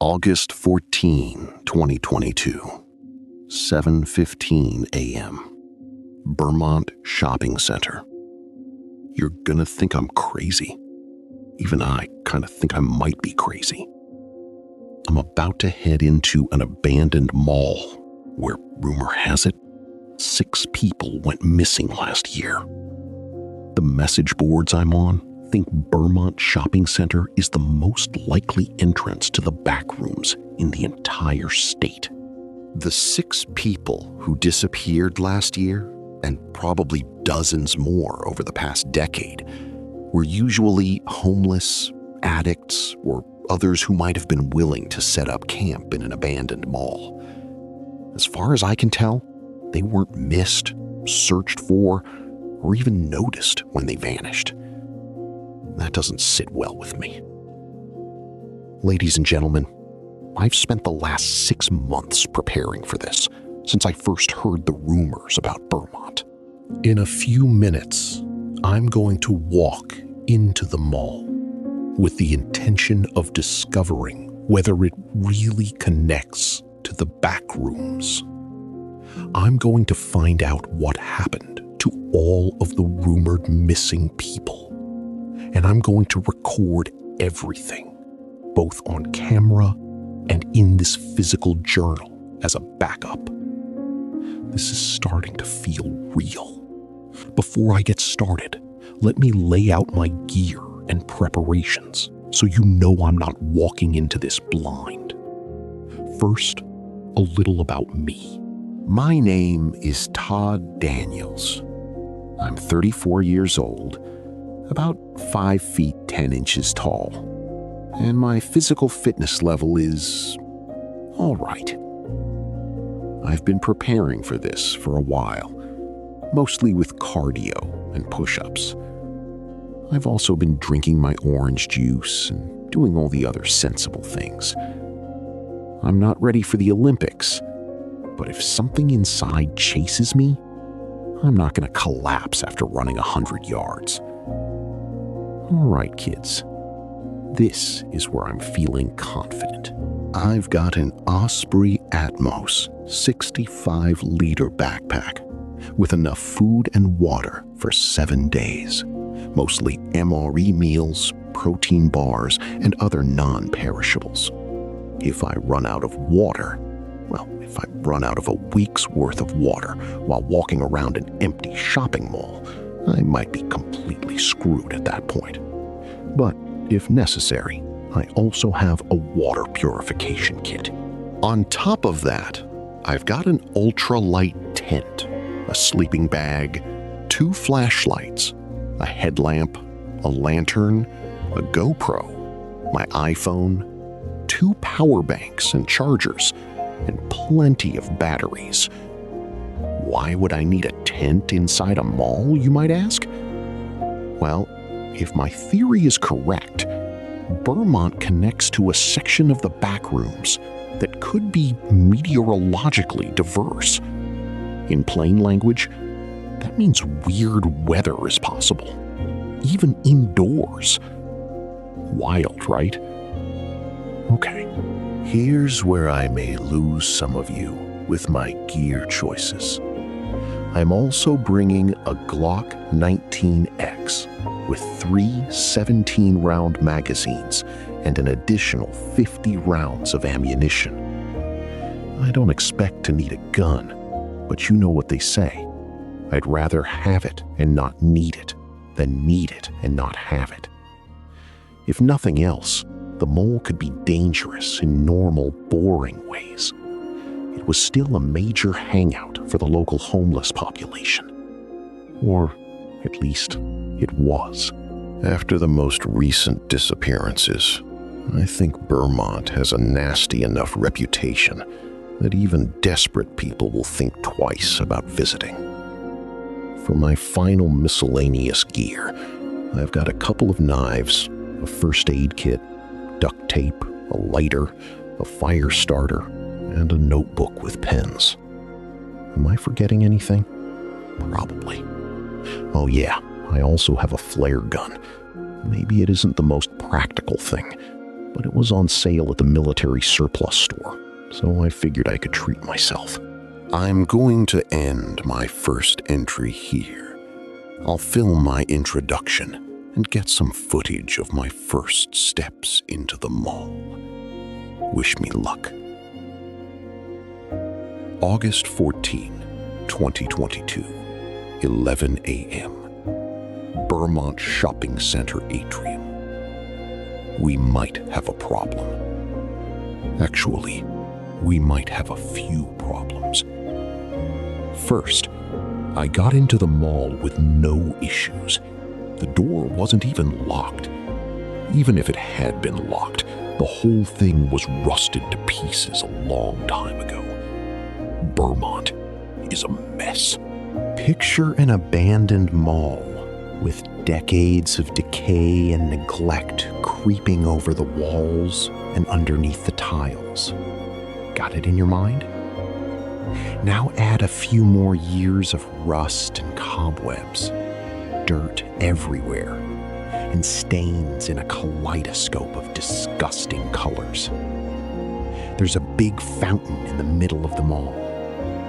August 14, 2022, 7:15 a.m., Bermont Shopping Center. You're gonna think I'm crazy. Even I kind of think I might be crazy. I'm about to head into an abandoned mall where, rumor has it, 6 people went missing last year. The message boards I'm on think Bermont Shopping Center is the most likely entrance to the Backrooms in the entire state. The 6 people who disappeared last year, and probably dozens more over the past decade, were usually homeless, addicts, or others who might have been willing to set up camp in an abandoned mall. As far as I can tell, they weren't missed, searched for, or even noticed when they vanished. That doesn't sit well with me. Ladies and gentlemen, I've spent the last 6 months preparing for this, since I first heard the rumors about Bermont. In a few minutes, I'm going to walk into the mall with the intention of discovering whether it really connects to the Backrooms. I'm going to find out what happened to all of the rumored missing people. And I'm going to record everything, both on camera and in this physical journal as a backup. This is starting to feel real. Before I get started, let me lay out my gear and preparations so you know I'm not walking into this blind. First, a little about me. My name is Todd Daniels. I'm 34 years old, about 5 feet 10 inches tall, and my physical fitness level is all right. I've been preparing for this for a while, mostly with cardio and push-ups. I've also been drinking my orange juice and doing all the other sensible things. I'm not ready for the Olympics, but if something inside chases me, I'm not going to collapse after running 100 yards. All right, kids, this is where I'm feeling confident. I've got an Osprey Atmos 65-liter backpack with enough food and water for 7 days, mostly MRE meals, protein bars, and other non-perishables. If I run out of water, if I run out of a week's worth of water while walking around an empty shopping mall, I might be completely screwed at that point. But if necessary, I also have a water purification kit. On top of that, I've got an ultralight tent, a sleeping bag, 2 flashlights, a headlamp, a lantern, a GoPro, my iPhone, 2 power banks and chargers, and plenty of batteries. Why would I need a tent inside a mall, you might ask? Well, if my theory is correct, Bermont connects to a section of the Backrooms that could be meteorologically diverse. In plain language, that means weird weather is possible, even indoors. Wild, right? Okay, here's where I may lose some of you with my gear choices. I'm also bringing a Glock 19X with 3 17-round magazines and an additional 50 rounds of ammunition. I don't expect to need a gun, but you know what they say. I'd rather have it and not need it than need it and not have it. If nothing else, the mall could be dangerous in normal, boring ways. It was still a major hangout for the local homeless population. Or at least it was. After the most recent disappearances, I think Bermont has a nasty enough reputation that even desperate people will think twice about visiting. For my final miscellaneous gear, I've got a couple of knives, a first aid kit, duct tape, a lighter, a fire starter, and a notebook with pens. Am I forgetting anything? Probably. Oh yeah, I also have a flare gun. Maybe it isn't the most practical thing, but it was on sale at the military surplus store, so I figured I could treat myself. I'm going to end my first entry here. I'll film my introduction and get some footage of my first steps into the mall. Wish me luck. August 14, 2022, 11 a.m. Bermont Shopping Center atrium. We might have a problem. Actually, we might have a few problems. First, I got into the mall with no issues. The door wasn't even locked. Even if it had been locked, the whole thing was rusted to pieces a long time ago. Bermont is a mess. Picture an abandoned mall with decades of decay and neglect creeping over the walls and underneath the tiles. Got it in your mind? Now add a few more years of rust and cobwebs, dirt everywhere, and stains in a kaleidoscope of disgusting colors. There's a big fountain in the middle of the mall,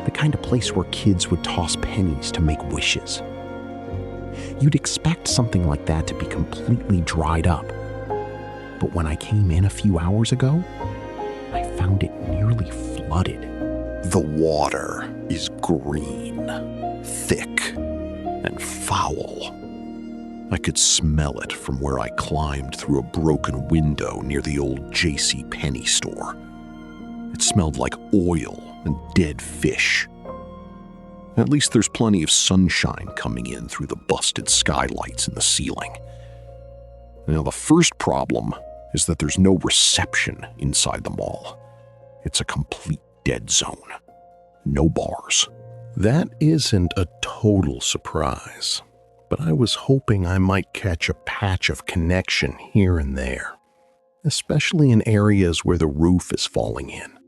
the kind of place where kids would toss pennies to make wishes. You'd expect something like that to be completely dried up. But when I came in a few hours ago, I found it nearly flooded. The water is green, thick, and foul. I could smell it from where I climbed through a broken window near the old J.C. Penney store. It smelled like oil and dead fish. At least there's plenty of sunshine coming in through the busted skylights in the ceiling. Now, the first problem is that there's no reception inside the mall. It's a complete dead zone. No bars. That isn't a total surprise, but I was hoping I might catch a patch of connection here and there, especially in areas where the roof is falling in.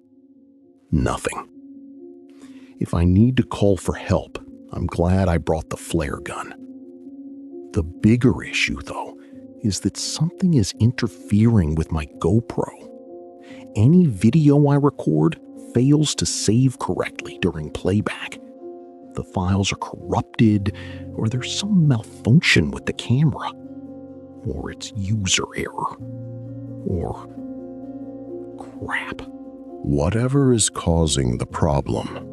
Nothing. If I need to call for help, I'm glad I brought the flare gun. The bigger issue, though, is that something is interfering with my GoPro. Any video I record fails to save correctly during playback. The files are corrupted, or there's some malfunction with the camera, or it's user error, or crap. Whatever is causing the problem,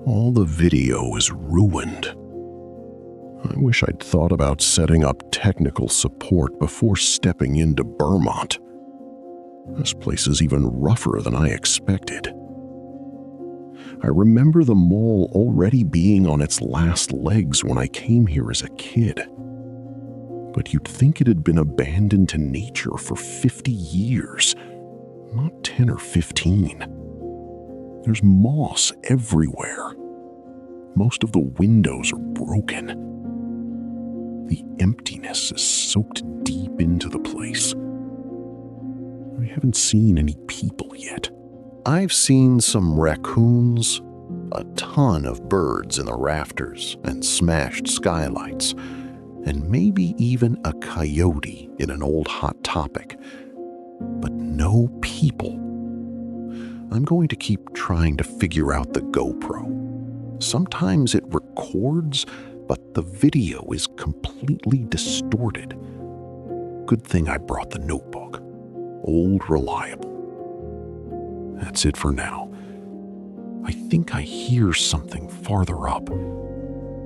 all the video is ruined. I wish I'd thought about setting up technical support before stepping into Bermont. This place is even rougher than I expected. I remember the mall already being on its last legs when I came here as a kid. But you'd think it had been abandoned to nature for 50 years, not 10 or 15. There's moss everywhere. Most of the windows are broken. The emptiness is soaked deep into the place. I haven't seen any people yet. I've seen some raccoons, a ton of birds in the rafters and smashed skylights, and maybe even a coyote in an old Hot Topic. But no people. I'm going to keep trying to figure out the GoPro. Sometimes it records, but the video is completely distorted. Good thing I brought the notebook. Old reliable. That's it for now. I think I hear something farther up.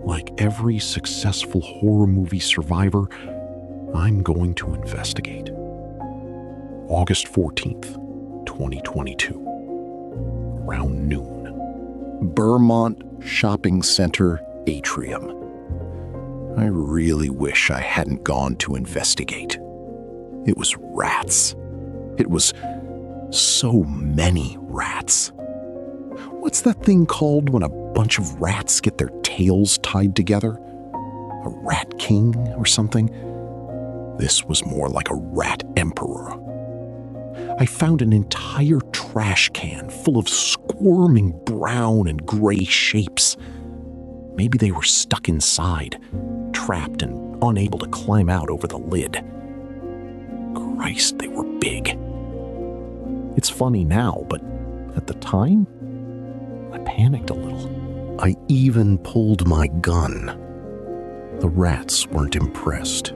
Like every successful horror movie survivor, I'm going to investigate. August 14th, 2022. Around noon. Bermont Shopping Center atrium. I really wish I hadn't gone to investigate. It was rats. It was so many rats. What's that thing called when a bunch of rats get their tails tied together? A rat king or something? This was more like a rat emperor. I found an entire trash can full of squirming brown and gray shapes. Maybe they were stuck inside, trapped and unable to climb out over the lid. Christ, they were big. funny now, but at the time, I panicked a little. I even pulled my gun. The rats weren't impressed.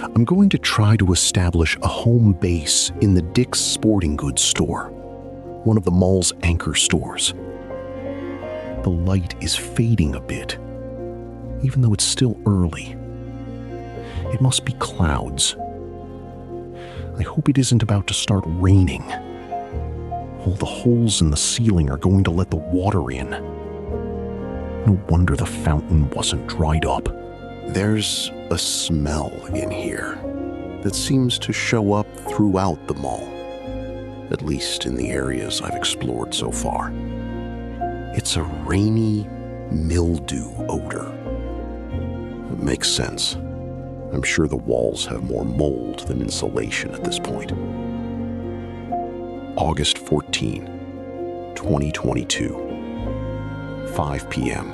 I'm going to try to establish a home base in the Dick's Sporting Goods store, one of the mall's anchor stores. The light is fading a bit, even though it's still early. It must be clouds. I hope it isn't about to start raining. All the holes in the ceiling are going to let the water in. No wonder the fountain wasn't dried up. There's a smell in here that seems to show up throughout the mall, at least in the areas I've explored so far. It's a rainy mildew odor. It makes sense. I'm sure the walls have more mold than insulation at this point. August 14, 2022, 5 p.m.,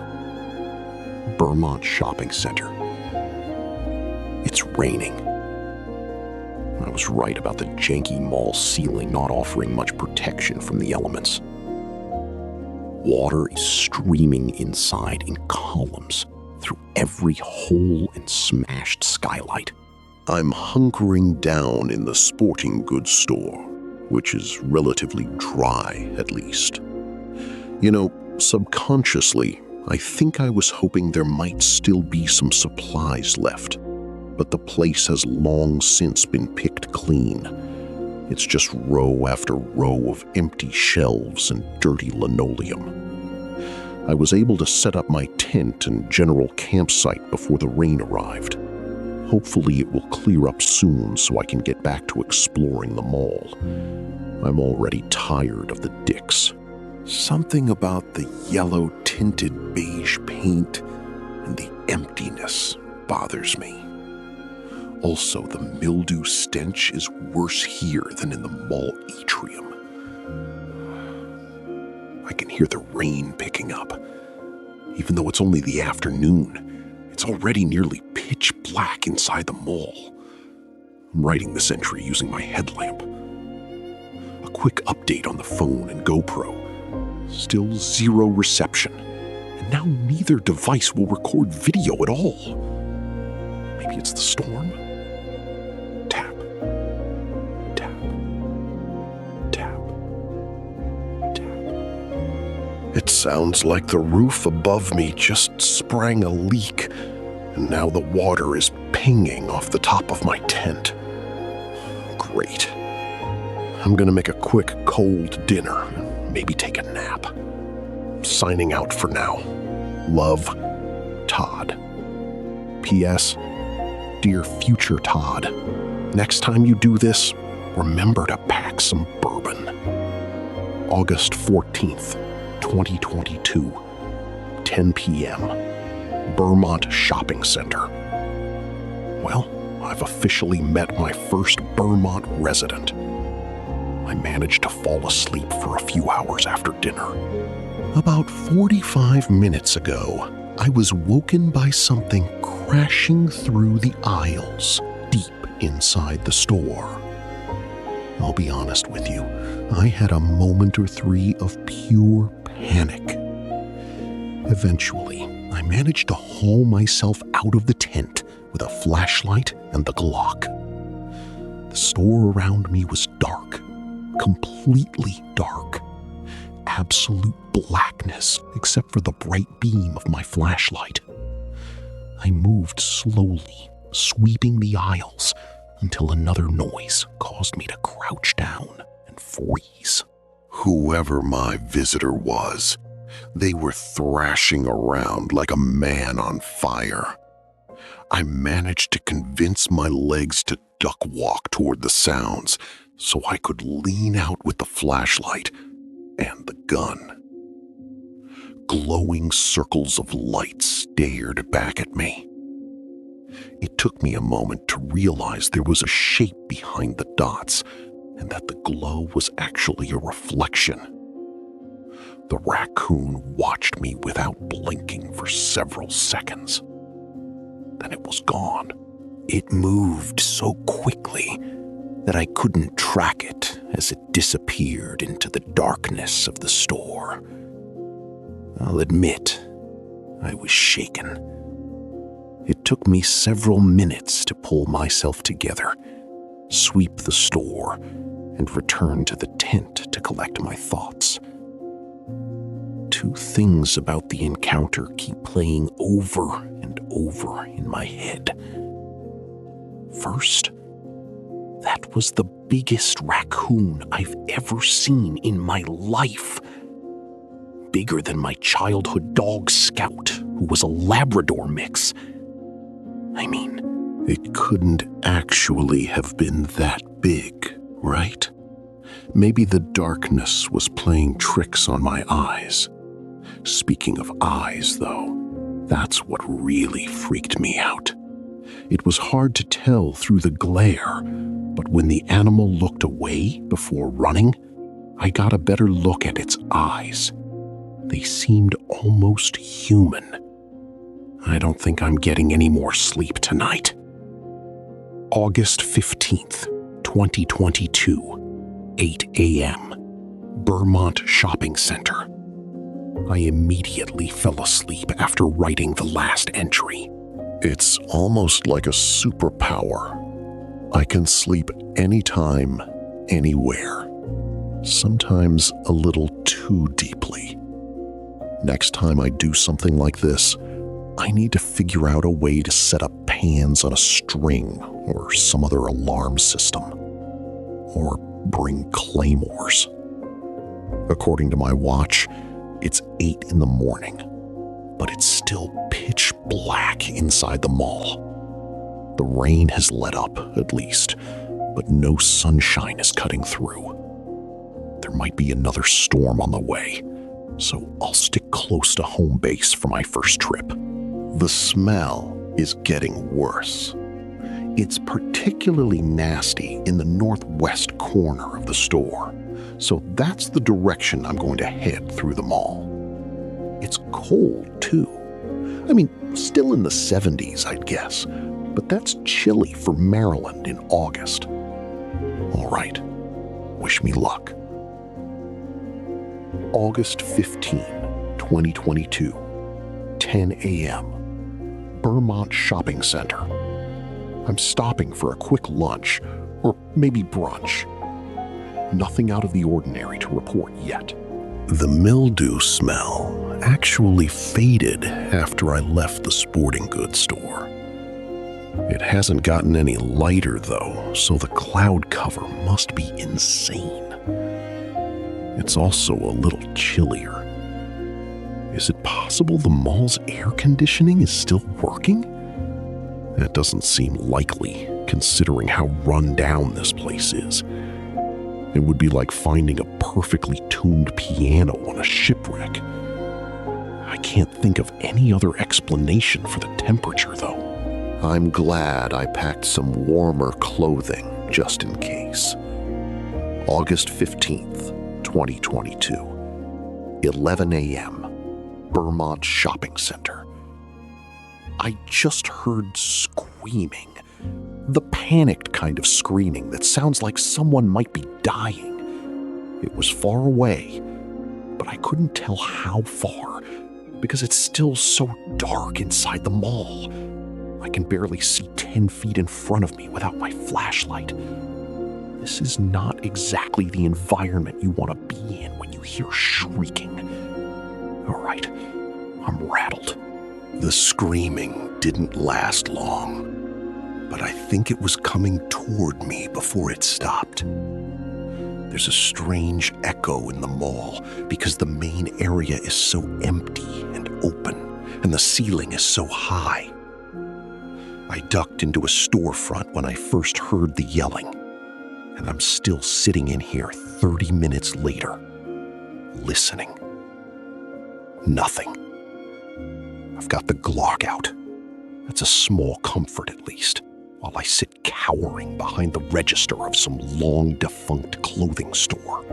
Bermont Shopping Center. It's raining. I was right about the janky mall ceiling not offering much protection from the elements. Water is streaming inside in columns through every hole and smashed skylight. I'm hunkering down in the sporting goods store, which is relatively dry at least. You know, subconsciously, I think I was hoping there might still be some supplies left, but the place has long since been picked clean. It's just row after row of empty shelves and dirty linoleum. I was able to set up my tent and general campsite before the rain arrived. Hopefully it will clear up soon so I can get back to exploring the mall. I'm already tired of the Dicks. Something about the yellow-tinted beige paint and the emptiness bothers me. Also, the mildew stench is worse here than in the mall atrium. I can hear the rain picking up. Even though it's only the afternoon, it's already nearly pitch black inside the mall. I'm writing this entry using my headlamp. A quick update on the phone and GoPro. Still zero reception. And now neither device will record video at all. Maybe it's the storm? Tap. Tap. Tap. Tap. It sounds like the roof above me just sprang a leak, and now the water is pinging off the top of my tent. Great. I'm gonna make a quick cold dinner and maybe take a nap. Signing out for now. Love, Todd. P.S. Dear future Todd, next time you do this, remember to pack some bourbon. August 14th, 2022, 10 p.m., Bermont Shopping Center. Well, I've officially met my first Bermont resident. I managed to fall asleep for a few hours after dinner. About 45 minutes ago, I was woken by something crashing through the aisles deep inside the store. I'll be honest with you, I had a moment or three of pure panic. Eventually, I managed to haul myself out of the tent with a flashlight and the Glock. The store around me was dark, completely dark. Absolute blackness except for the bright beam of my flashlight. I moved slowly, sweeping the aisles until another noise caused me to crouch down and freeze. Whoever my visitor was, they were thrashing around like a man on fire. I managed to convince my legs to duck walk toward the sounds so I could lean out with the flashlight and the gun. Glowing circles of light stared back at me. It took me a moment to realize there was a shape behind the dots and that the glow was actually a reflection. The raccoon watched me without blinking for several seconds. Then it was gone. It moved so quickly that I couldn't track it as it disappeared into the darkness of the store. I'll admit, I was shaken. It took me several minutes to pull myself together, sweep the store, and return to the tent to collect my thoughts. Two things about the encounter keep playing over and over in my head. First, that was the biggest raccoon I've ever seen in my life. Bigger than my childhood dog Scout, who was a Labrador mix. I mean, it couldn't actually have been that big, right? Maybe the darkness was playing tricks on my eyes. Speaking of eyes, though, that's what really freaked me out. It was hard to tell through the glare, but when the animal looked away before running, I got a better look at its eyes. They seemed almost human. I don't think I'm getting any more sleep tonight. August 15th, 2022, 8 a.m., Bermont Shopping Center. I immediately fell asleep after writing the last entry. It's almost like a superpower. I can sleep anytime, anywhere. Sometimes a little too deeply. Next time I do something like this, I need to figure out a way to set up pans on a string or some other alarm system. Or bring claymores. According to my watch, it's 8 in the morning, but it's still pitch black inside the mall. The rain has let up, at least, but no sunshine is cutting through. There might be another storm on the way, so I'll stick close to home base for my first trip. The smell is getting worse. It's particularly nasty in the northwest corner of the store, so that's the direction I'm going to head through the mall. It's cold, too. I mean, still in the 70s, I'd guess, but that's chilly for Maryland in August. All right, wish me luck. August 15, 2022, 10 a.m., Bermont Shopping Center. I'm stopping for a quick lunch, or maybe brunch. Nothing out of the ordinary to report yet. The mildew smell actually faded after I left the sporting goods store. It hasn't gotten any lighter, though, so the cloud cover must be insane. It's also a little chillier. Is it possible the mall's air conditioning is still working? That doesn't seem likely, considering how run down this place is. It would be like finding a perfectly tuned piano on a shipwreck. I can't think of any other explanation for the temperature, though. I'm glad I packed some warmer clothing just in case. August 15th, 2022, 11 a.m., Bermont Shopping Center. I just heard screaming. The panicked kind of screaming that sounds like someone might be dying. It was far away, but I couldn't tell how far because it's still so dark inside the mall. I can barely see 10 feet in front of me without my flashlight. This is not exactly the environment you want to be in when you hear shrieking. All right, I'm rattled. The screaming didn't last long, but I think it was coming toward me before it stopped. There's a strange echo in the mall because the main area is so empty and open, and the ceiling is so high. I ducked into a storefront when I first heard the yelling, and I'm still sitting in here 30 minutes later, listening. Nothing. I've got the Glock out. That's a small comfort, at least, while I sit cowering behind the register of some long-defunct clothing store.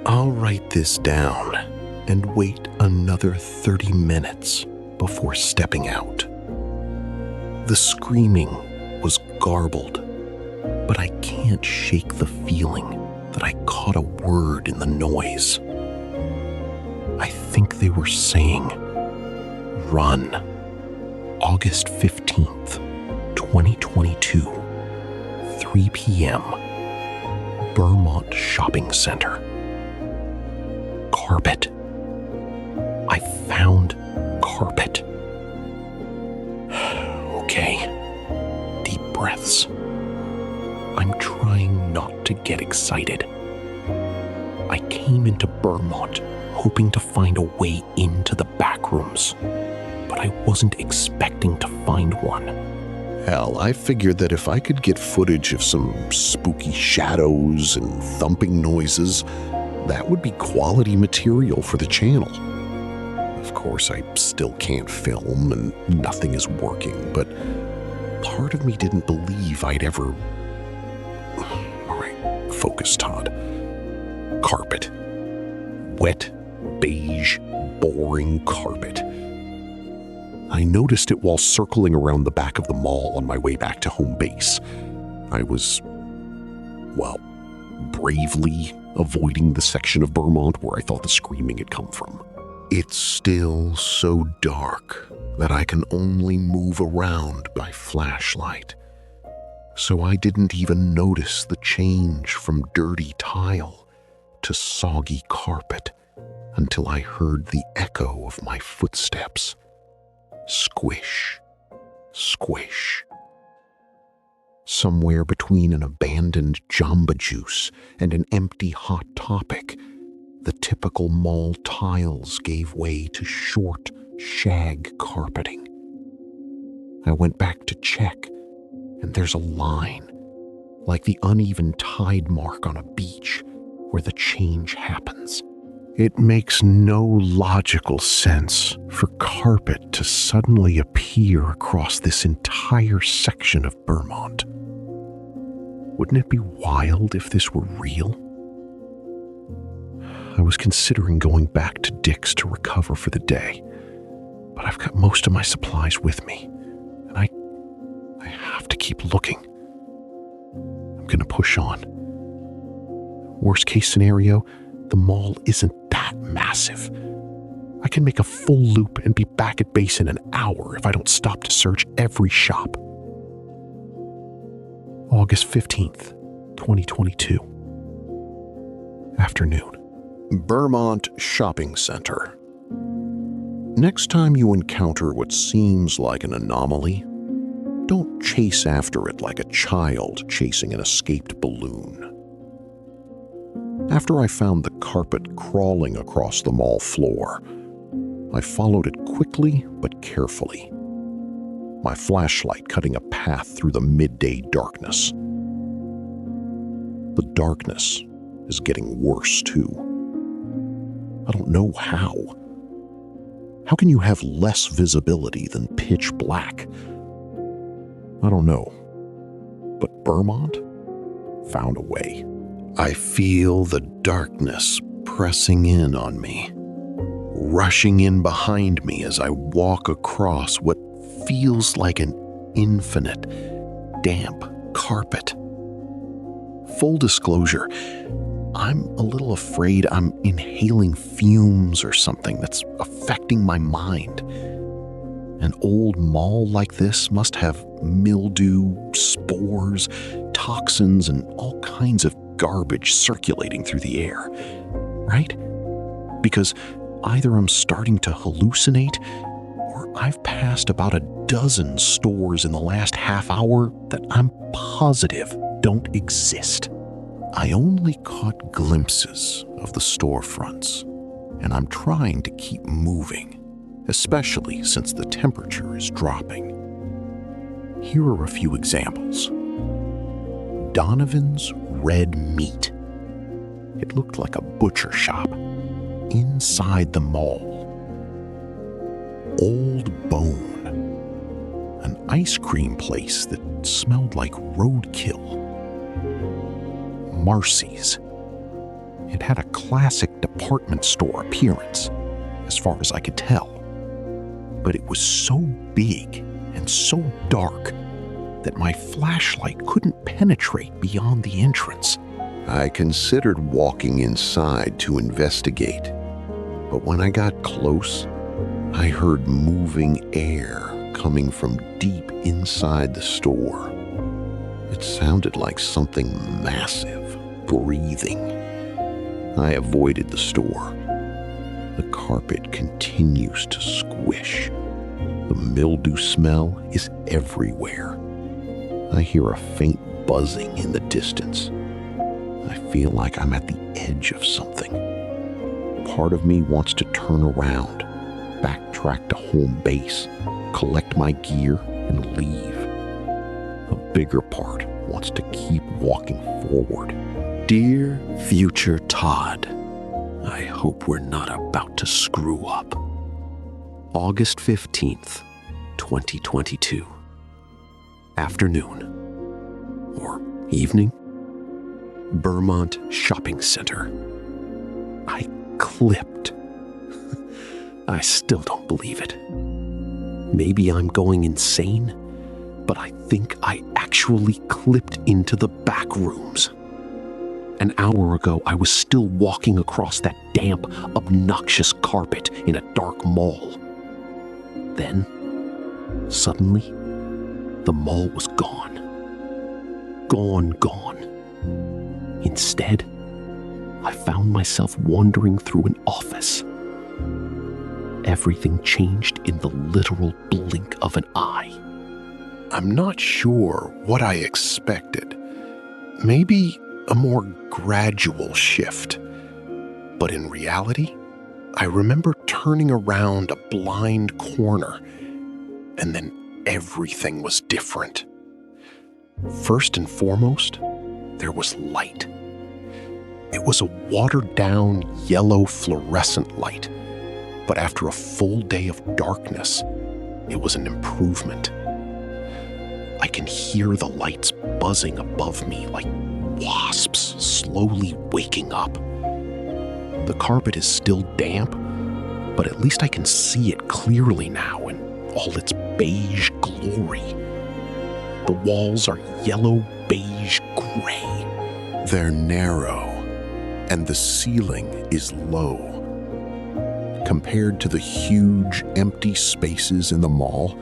I'll write this down and wait another 30 minutes before stepping out. The screaming was garbled, but I can't shake the feeling that I caught a word in the noise. I think they were saying, "Run." August 15th, 2022, 3 p.m., Bermont Shopping Center. Carpet. I found carpet. Okay. Deep breaths. I'm trying not to get excited. I came into Bermont hoping to find a way into the Backrooms, but I wasn't expecting to find one. Hell, I figured that if I could get footage of some spooky shadows and thumping noises, that would be quality material for the channel. Of course, I still can't film and nothing is working, but part of me didn't believe I'd ever... All right, focus, Todd. Carpet. Wet, beige, boring carpet. I noticed it while circling around the back of the mall on my way back to home base. I was, well, bravely avoiding the section of Bermont where I thought the screaming had come from. It's still so dark that I can only move around by flashlight. So I didn't even notice the change from dirty tile to soggy carpet until I heard the echo of my footsteps. Squish, squish. Somewhere between an abandoned Jamba Juice and an empty Hot Topic, the typical mall tiles gave way to short shag carpeting. I went back to check, and there's a line, like the uneven tide mark on a beach where the change happens. It makes no logical sense for carpet to suddenly appear across this entire section of Bermont. Wouldn't it be wild if this were real? I was considering going back to Dick's to recover for the day, but I've got most of my supplies with me, and I have to keep looking. I'm gonna push on. Worst case scenario, the mall isn't that massive. I can make a full loop and be back at base in an hour if I don't stop to search every shop. August 15th, 2022. Afternoon. Bermont Shopping Center. Next time you encounter what seems like an anomaly, don't chase after it like a child chasing an escaped balloon. After I found the carpet crawling across the mall floor, I followed it quickly but carefully, my flashlight cutting a path through the midday darkness. The darkness is getting worse, too. I don't know how. How can you have less visibility than pitch black? I don't know. But Bermont found a way. I feel the darkness pressing in on me, rushing in behind me as I walk across what feels like an infinite, damp carpet. Full disclosure, I'm a little afraid I'm inhaling fumes or something that's affecting my mind. An old mall like this must have mildew, spores, toxins, and all kinds of garbage circulating through the air, right? Because either I'm starting to hallucinate or I've passed about a dozen stores in the last half hour that I'm positive don't exist. I only caught glimpses of the storefronts, and I'm trying to keep moving, especially since the temperature is dropping. Here are a few examples. Donovan's Red Meat. It looked like a butcher shop inside the mall. Old Bone, an ice cream place that smelled like roadkill. Marcy's. It had a classic department store appearance, as far as I could tell. But it was so big and so dark, that my flashlight couldn't penetrate beyond the entrance. I considered walking inside to investigate, but when I got close, I heard moving air coming from deep inside the store. It sounded like something massive breathing. I avoided the store. The carpet continues to squish. The mildew smell is everywhere. I hear a faint buzzing in the distance. I feel like I'm at the edge of something. Part of me wants to turn around, backtrack to home base, collect my gear, and leave. A bigger part wants to keep walking forward. Dear future Todd, I hope we're not about to screw up. August 15th, 2022. Afternoon. Or evening. Bermont Shopping Center. I clipped. I still don't believe it. Maybe I'm going insane, but I think I actually clipped into the Backrooms. An hour ago, I was still walking across that damp, obnoxious carpet in a dark mall. Then, suddenly, the mall was gone. Gone. Instead, I found myself wandering through an office. Everything changed in the literal blink of an eye. I'm not sure what I expected. Maybe a more gradual shift. But in reality, I remember turning around a blind corner, and then everything was different. First and foremost, there was light. It was a watered-down yellow fluorescent light, but after a full day of darkness, it was an improvement. I can hear the lights buzzing above me like wasps slowly waking up. The carpet is still damp, but at least I can see it clearly now in all its beige glory. The walls are yellow beige gray. They're narrow, and the ceiling is low. Compared to the huge empty spaces in the mall,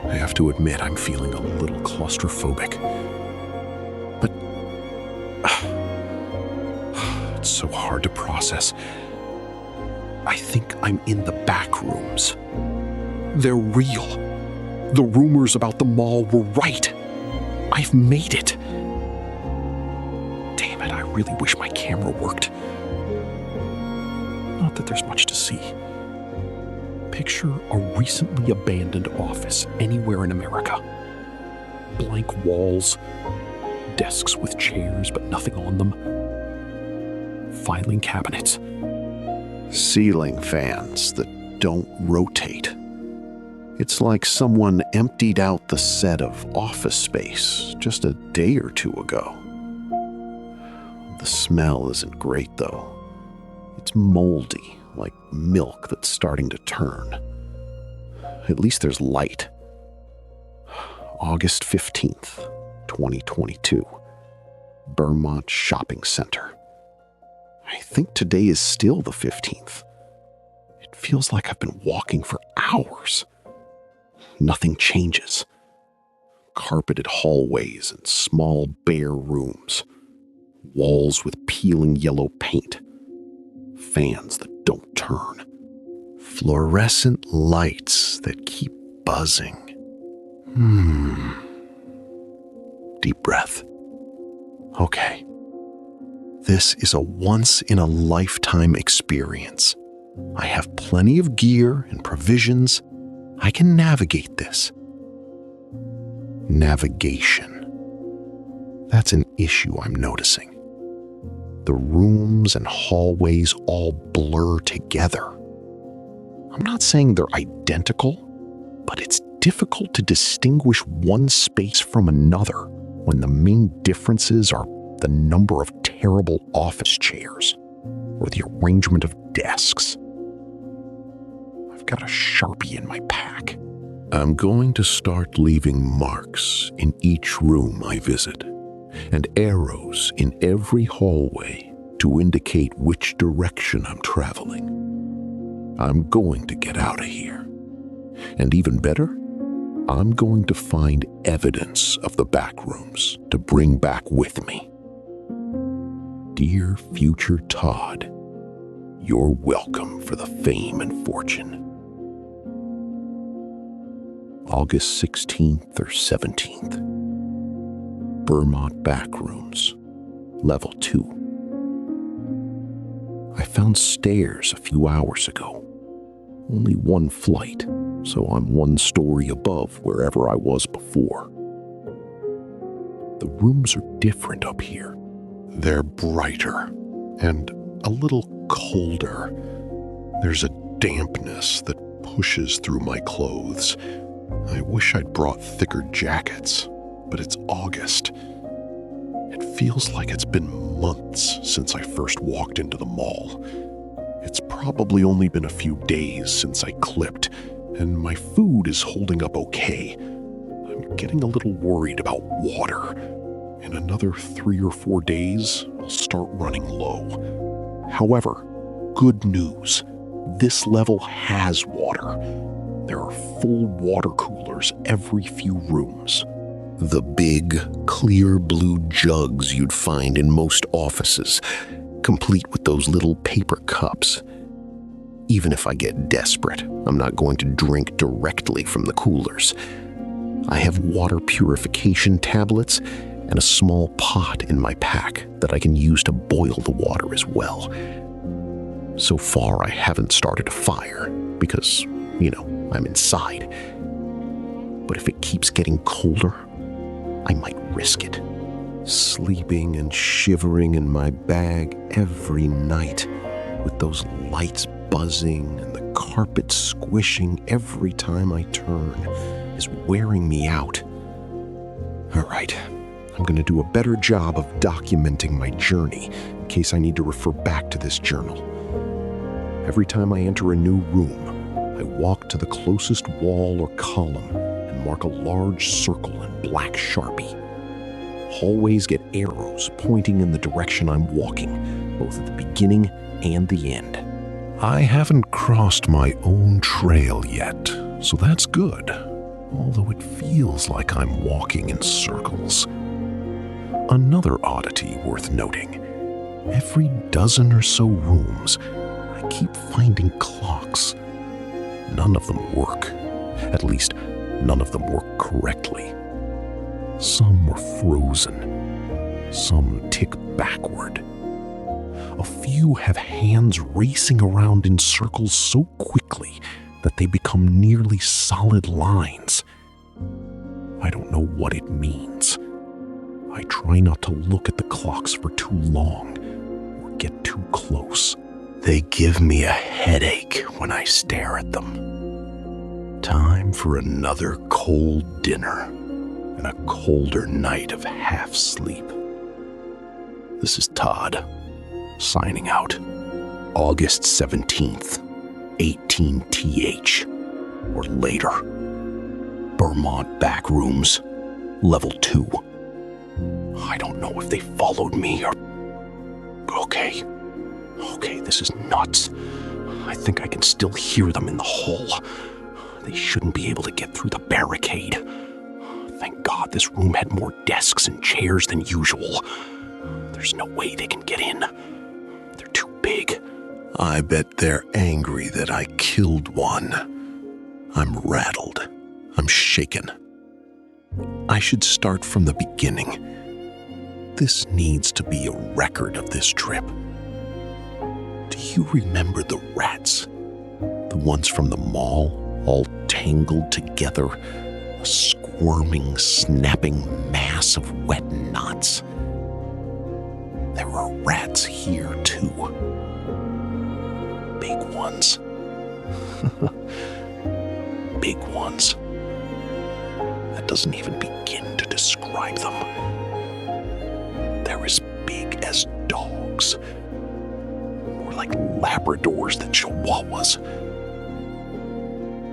I have to admit I'm feeling a little claustrophobic. But it's so hard to process. I think I'm in the Backrooms. They're real. The rumors about the mall were right. I've made it. Damn it, I really wish my camera worked. Not that there's much to see. Picture a recently abandoned office anywhere in America. Blank walls, desks with chairs but nothing on them, filing cabinets, ceiling fans that don't rotate. It's like someone emptied out the set of Office Space just a day or two ago. The smell isn't great, though. It's moldy, like milk that's starting to turn. At least there's light. August 15th, 2022. Bermont Shopping Center. I think today is still the 15th. It feels like I've been walking for hours. Nothing changes. Carpeted hallways and small bare rooms. Walls with peeling yellow paint. Fans that don't turn. Fluorescent lights that keep buzzing. Deep breath. Okay. This is a once-in-a-lifetime experience. I have plenty of gear and provisions. I can navigate this. Navigation. That's an issue I'm noticing. The rooms and hallways all blur together. I'm not saying they're identical, but it's difficult to distinguish one space from another when the main differences are the number of terrible office chairs or the arrangement of desks. I've got a Sharpie in my pack. I'm going to start leaving marks in each room I visit, and arrows in every hallway to indicate which direction I'm traveling. I'm going to get out of here. And even better, I'm going to find evidence of the Backrooms to bring back with me. Dear future Todd, you're welcome for the fame and fortune. August 16th or 17th. Bermont Backrooms, Level 2. I found stairs a few hours ago. Only one flight, so I'm one story above wherever I was before. The rooms are different up here. They're brighter and a little colder. There's a dampness that pushes through my clothes. I wish I'd brought thicker jackets, but it's August. It feels like it's been months since I first walked into the mall. It's probably only been a few days since I clipped, and my food is holding up okay. I'm getting a little worried about water. In another 3 or 4 days, I'll start running low. However, good news. This level has water. There are full water coolers every few rooms. The big, clear blue jugs you'd find in most offices, complete with those little paper cups. Even if I get desperate, I'm not going to drink directly from the coolers. I have water purification tablets and a small pot in my pack that I can use to boil the water as well. So far, I haven't started a fire because, I'm inside. But if it keeps getting colder, I might risk it. Sleeping and shivering in my bag every night, with those lights buzzing and the carpet squishing every time I turn, is wearing me out. All right, I'm going to do a better job of documenting my journey in case I need to refer back to this journal. Every time I enter a new room, I walk to the closest wall or column and mark a large circle in black Sharpie. Hallways get arrows pointing in the direction I'm walking, both at the beginning and the end. I haven't crossed my own trail yet, so that's good, although it feels like I'm walking in circles. Another oddity worth noting. Every dozen or so rooms, I keep finding clocks. None of them work. At least, none of them work correctly. Some were frozen. Some tick backward. A few have hands racing around in circles so quickly that they become nearly solid lines. I don't know what it means. I try not to look at the clocks for too long or get too close. They give me a headache when I stare at them. Time for another cold dinner and a colder night of half sleep. This is Todd, signing out. August 17th, 18th, or later. Bermont Backrooms, Level 2. I don't know if they followed me or... Okay, this is nuts. I think I can still hear them in the hall. They shouldn't be able to get through the barricade. Thank God this room had more desks and chairs than usual. There's no way they can get in. They're too big. I bet they're angry that I killed one. I'm rattled. I'm shaken. I should start from the beginning. This needs to be a record of this trip. Do you remember the rats? The ones from the mall, all tangled together, a squirming, snapping mass of wet knots. There are rats here, too. Big ones. Big ones. That doesn't even begin to describe them. They're as big as dogs. More like Labradors than Chihuahuas.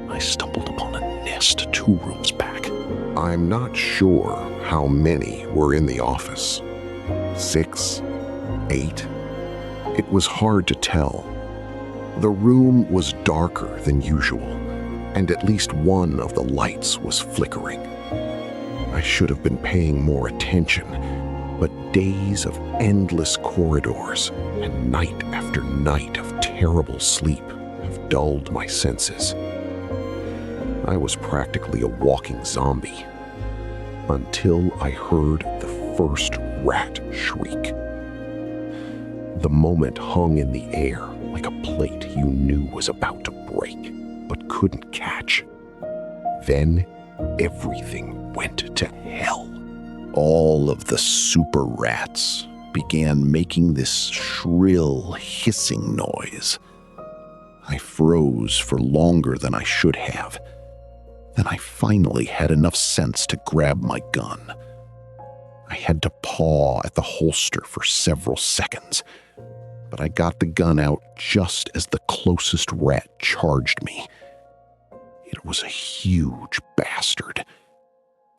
I stumbled upon a missed 2 rooms back. I'm not sure how many were in the office. 6, 8. It was hard to tell. The room was darker than usual, and at least one of the lights was flickering. I should have been paying more attention, but days of endless corridors and night after night of terrible sleep have dulled my senses. I was practically a walking zombie until I heard the first rat shriek. The moment hung in the air like a plate you knew was about to break but couldn't catch. Then everything went to hell. All of the super rats began making this shrill, hissing noise. I froze for longer than I should have. Then I finally had enough sense to grab my gun. I had to paw at the holster for several seconds, but I got the gun out just as the closest rat charged me. It was a huge bastard.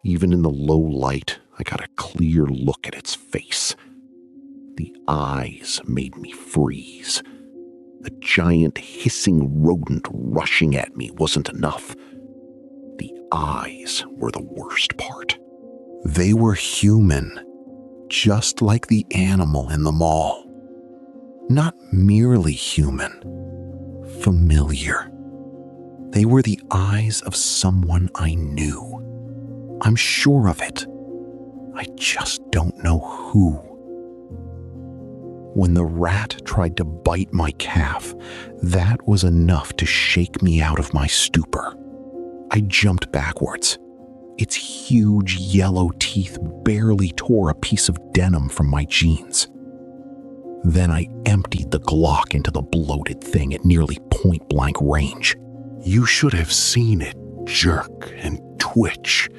Even in the low light, I got a clear look at its face. The eyes made me freeze. The giant hissing rodent rushing at me wasn't enough. The eyes were the worst part. They were human, just like the animal in the mall. Not merely human, familiar. They were the eyes of someone I knew. I'm sure of it. I just don't know who. When the rat tried to bite my calf, that was enough to shake me out of my stupor. I jumped backwards. Its huge yellow teeth barely tore a piece of denim from my jeans. Then I emptied the Glock into the bloated thing at nearly point-blank range. You should have seen it jerk and twitch,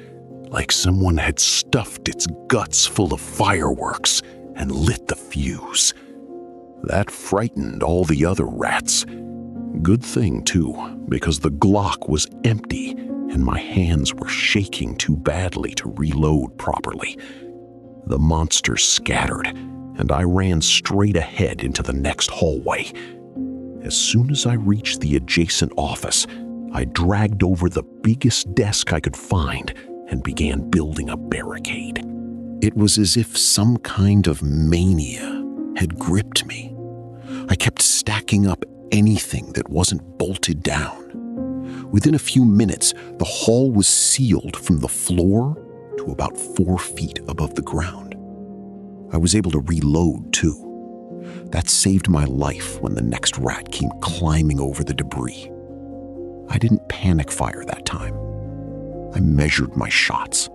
like someone had stuffed its guts full of fireworks and lit the fuse. That frightened all the other rats. Good thing, too, because the Glock was empty and my hands were shaking too badly to reload properly. The monsters scattered, and I ran straight ahead into the next hallway. As soon as I reached the adjacent office, I dragged over the biggest desk I could find and began building a barricade. It was as if some kind of mania had gripped me. I kept stacking up anything that wasn't bolted down. Within a few minutes, the hall was sealed from the floor to about 4 feet above the ground. I was able to reload, too. That saved my life when the next rat came climbing over the debris. I didn't panic fire that time. I measured my shots.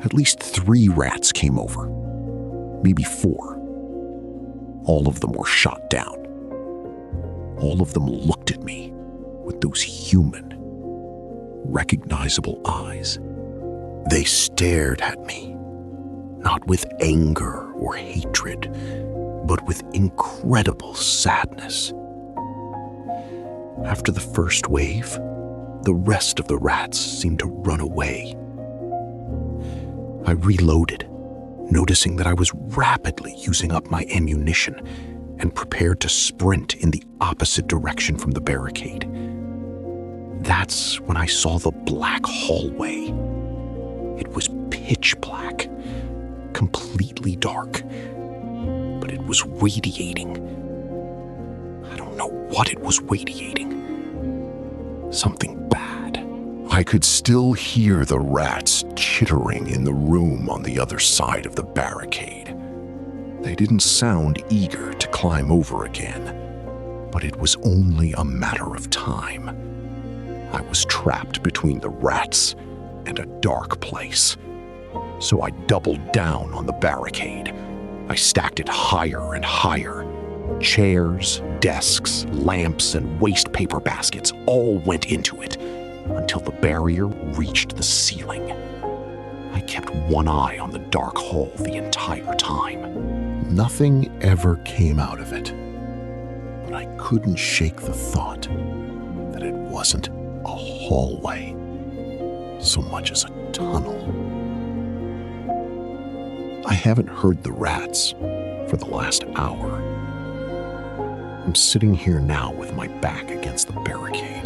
At least 3 rats came over, maybe 4. All of them were shot down. All of them looked at me with those human, recognizable eyes. They stared at me, not with anger or hatred, but with incredible sadness. After the first wave, the rest of the rats seemed to run away. I reloaded, noticing that I was rapidly using up my ammunition, and prepared to sprint in the opposite direction from the barricade. That's when I saw the black hallway. It was pitch black, completely dark, but it was radiating. I don't know what it was radiating. Something bad. I could still hear the rats chittering in the room on the other side of the barricade. They didn't sound eager to climb over again, but it was only a matter of time. I was trapped between the rats and a dark place. So I doubled down on the barricade. I stacked it higher and higher. Chairs, desks, lamps, and waste paper baskets all went into it until the barrier reached the ceiling. I kept one eye on the dark hall the entire time. Nothing ever came out of it, but I couldn't shake the thought that it wasn't a hallway so much as a tunnel. I haven't heard the rats for the last hour. I'm sitting here now with my back against the barricade,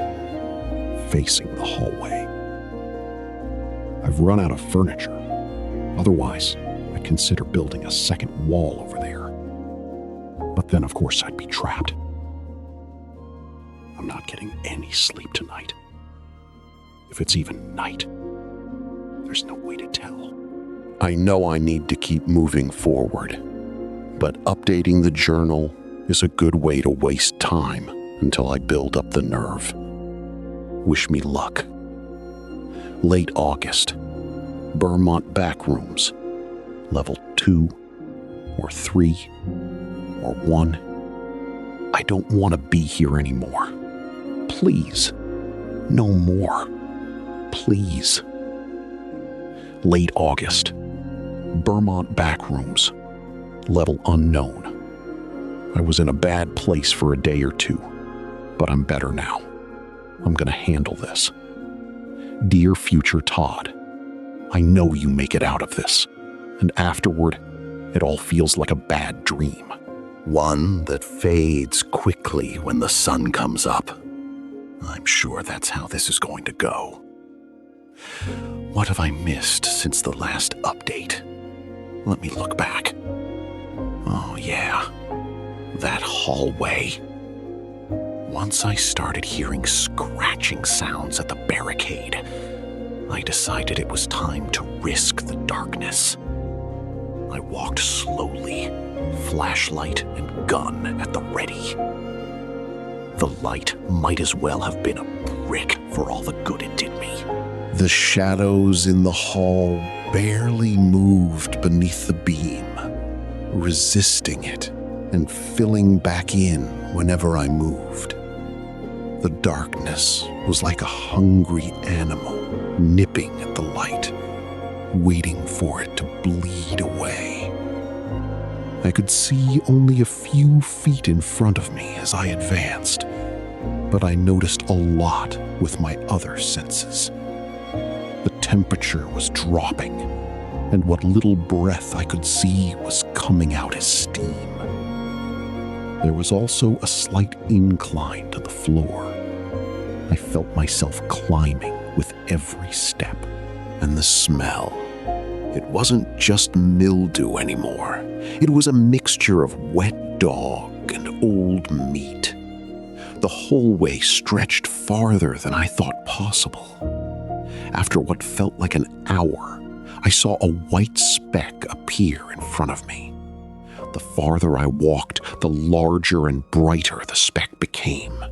facing the hallway. I've run out of furniture. Otherwise, I'd consider building a second wall over there. But then, of course, I'd be trapped. I'm not getting any sleep tonight. If it's even night, there's no way to tell. I know I need to keep moving forward, but updating the journal is a good way to waste time until I build up the nerve. Wish me luck. Late August, Bermont Backrooms, level 2 or 3 or 1. I don't want to be here anymore. Please, no more. Please. Late August, Bermont Backrooms, level unknown. I was in a bad place for a day or two, but I'm better now. I'm gonna handle this. Dear future Todd, I know you make it out of this, and afterward, it all feels like a bad dream. One that fades quickly when the sun comes up. I'm sure that's how this is going to go. What have I missed since the last update? Let me look back. Oh yeah, that hallway. Once I started hearing scratching sounds at the barricade, I decided it was time to risk the darkness. I walked slowly, flashlight and gun at the ready. The light might as well have been a brick for all the good it did me. The shadows in the hall barely moved beneath the beam, resisting it and filling back in whenever I moved. The darkness was like a hungry animal nipping at the light, waiting for it to bleed away. I could see only a few feet in front of me as I advanced, but I noticed a lot with my other senses. The temperature was dropping, and what little breath I could see was coming out as steam. There was also a slight incline to the floor. I felt myself climbing with every step, and the smell. It wasn't just mildew anymore. It was a mixture of wet dog and old meat. The hallway stretched farther than I thought possible. After what felt like an hour, I saw a white speck appear in front of me. The farther I walked, the larger and brighter the speck became.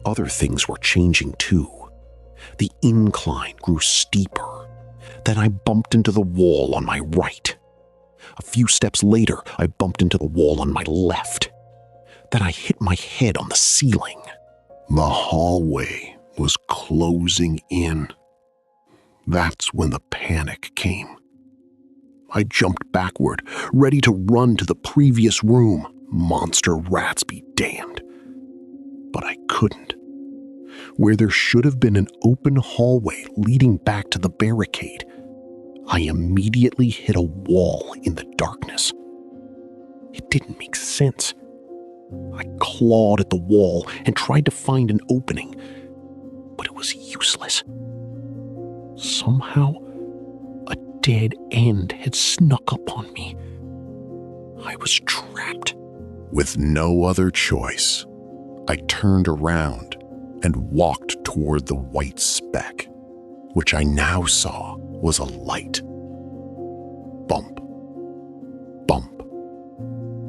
Other things were changing too. The incline grew steeper. Then I bumped into the wall on my right. A few steps later, I bumped into the wall on my left. Then I hit my head on the ceiling. The hallway was closing in. That's when the panic came. I jumped backward, ready to run to the previous room. Monster rats be damned. But I couldn't. Where there should have been an open hallway leading back to the barricade, I immediately hit a wall in the darkness. It didn't make sense. I clawed at the wall and tried to find an opening, but it was useless. Somehow, a dead end had snuck up on me. I was trapped. With no other choice, I turned around and walked toward the white speck, which I now saw was a light. Bump, bump.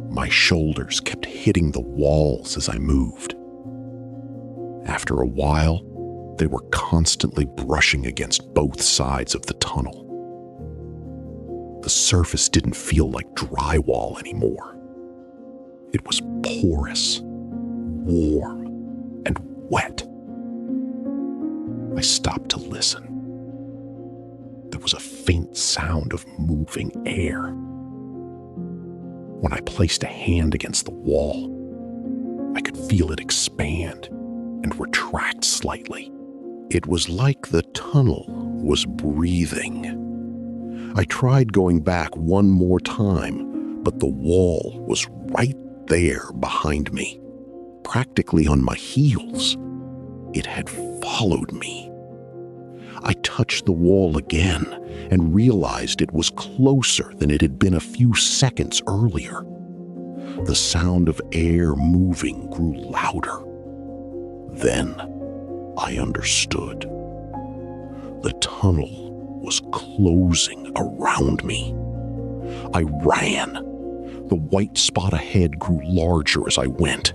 My shoulders kept hitting the walls as I moved. After a while, they were constantly brushing against both sides of the tunnel. The surface didn't feel like drywall anymore. It was porous, warm, and wet. I stopped to listen. There was a faint sound of moving air. When I placed a hand against the wall, I could feel it expand and retract slightly, It was like the tunnel was breathing. I tried going back one more time, but the wall was right there behind me, practically on my heels. It had followed me. I touched the wall again and realized it was closer than it had been a few seconds earlier. The sound of air moving grew louder. Then I understood. The tunnel was closing around me. I ran. The white spot ahead grew larger as I went.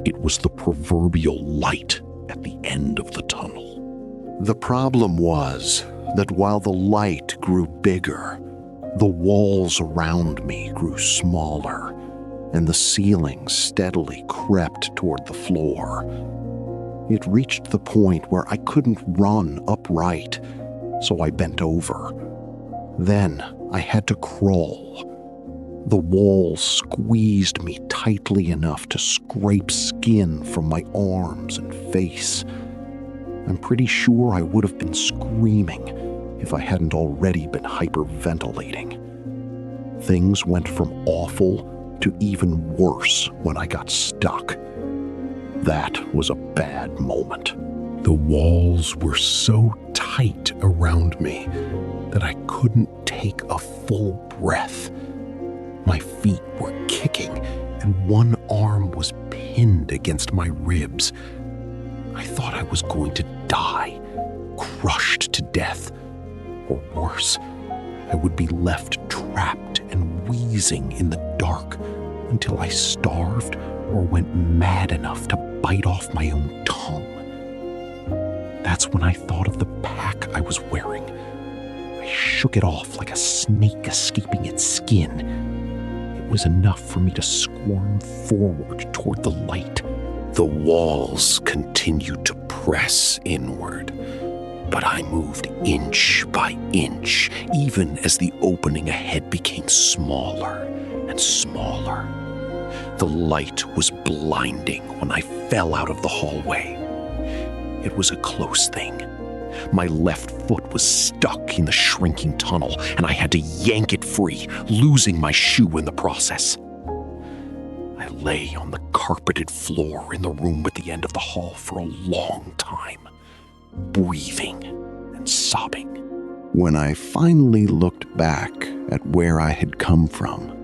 It was the proverbial light at the end of the tunnel. The problem was that while the light grew bigger, the walls around me grew smaller, and the ceiling steadily crept toward the floor. It reached the point where I couldn't run upright, so I bent over. Then I had to crawl. The wall squeezed me tightly enough to scrape skin from my arms and face. I'm pretty sure I would have been screaming if I hadn't already been hyperventilating. Things went from awful to even worse when I got stuck. That was a bad moment. The walls were so tight around me that I couldn't take a full breath. My feet were kicking, and one arm was pinned against my ribs. I thought I was going to die, crushed to death. Or worse, I would be left trapped and wheezing in the dark until I starved or went mad enough to bite off my own tongue. That's when I thought of the pack I was wearing. I shook it off like a snake escaping its skin. It was enough for me to squirm forward toward the light. The walls continued to press inward, but I moved inch by inch, even as the opening ahead became smaller and smaller. The light was blinding when I fell out of the hallway. It was a close thing. My left foot was stuck in the shrinking tunnel, and I had to yank it free, losing my shoe in the process. I lay on the carpeted floor in the room at the end of the hall for a long time, breathing and sobbing. When I finally looked back at where I had come from,